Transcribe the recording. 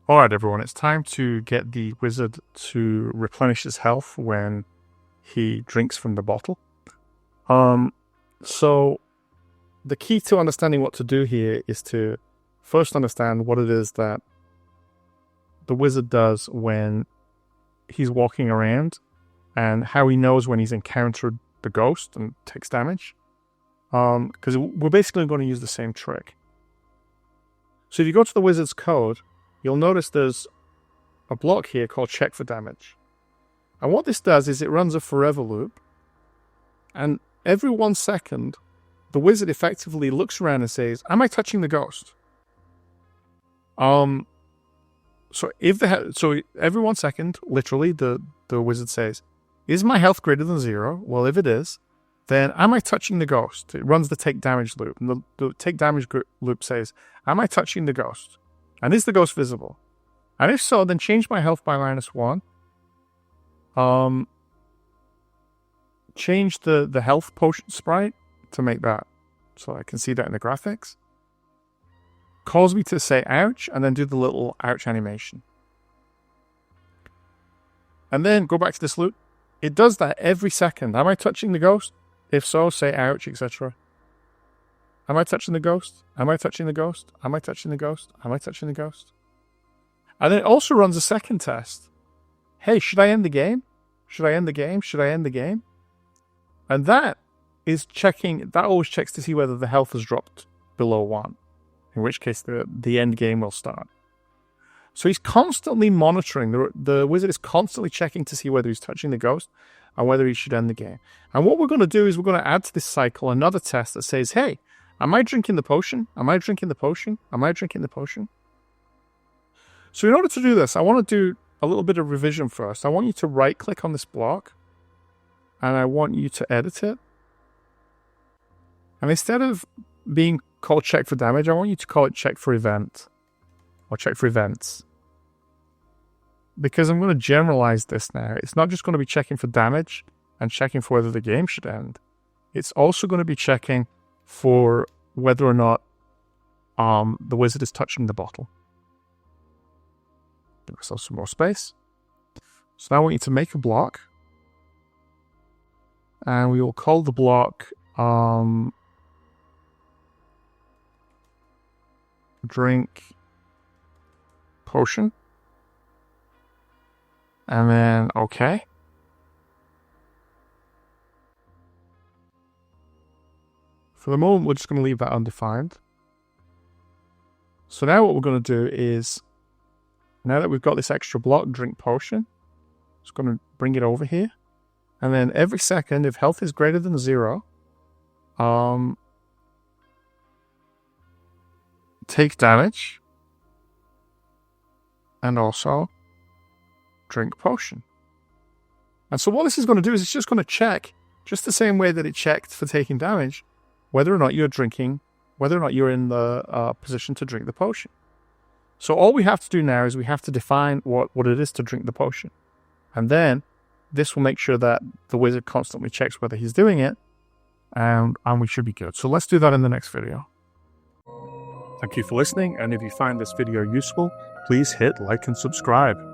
Alright everyone, it's time to get the wizard to replenish his health when he drinks from the bottle. So the key to understanding what to do here is to first understand what it is that the wizard does when he's walking around and how he knows when he's encountered the ghost and takes damage. Because we're basically going to use the same trick. So if you go to the wizard's code, you'll notice there's a block here called check for damage. And what this does is it runs a forever loop. And every 1 second, the wizard effectively looks around and says, am I touching the ghost? So every 1 second, literally, the wizard says, is my health greater than 0? Well, if it is, then am I touching the ghost? It runs the take damage loop. And the take damage loop says, am I touching the ghost? And is the ghost visible? And if so, then change my health by -1. Change the health potion sprite to make that so I can see that in the graphics. Cause me to say ouch, and then do the little ouch animation. And then go back to this loop. It does that every second. Am I touching the ghost? If so, say ouch, etc. Am I touching the ghost? Am I touching the ghost? Am I touching the ghost? Am I touching the ghost? And then it also runs a second test. Hey, should I end the game? Should I end the game? Should I end the game? And that is checking, that always checks to see whether the health has dropped below 1. In which case the end game will start. So he's constantly monitoring, the wizard is constantly checking to see whether he's touching the ghost and whether he should end the game. And what we're going to do is we're going to add to this cycle another test that says, hey, am I drinking the potion? Am I drinking the potion? Am I drinking the potion? So in order to do this, I want to do a little bit of revision first. I want you to right click on this block and I want you to edit it. And instead of being called check for damage, I want you to call it check for event or check for events. Because I'm going to generalize this now. It's not just going to be checking for damage and checking for whether the game should end. It's also going to be checking for whether or not the wizard is touching the bottle. Give ourselves some more space. So now I want you to make a block. And we will call the block drink potion. And then okay. For the moment, we're just going to leave that undefined. So now what we're going to do is, now that we've got this extra block, drink potion, just going to bring it over here. And then every second, if health is greater than 0, take damage. And also drink potion. And so what this is going to do is it's just going to check, just the same way that it checked for taking damage, whether or not you're drinking, whether or not you're in the position to drink the potion. So all we have to do now is we have to define what it is to drink the potion. And then this will make sure that the wizard constantly checks whether he's doing it, and we should be good. So let's do that in the next video. Thank you for listening, and if you find this video useful, please hit like and subscribe.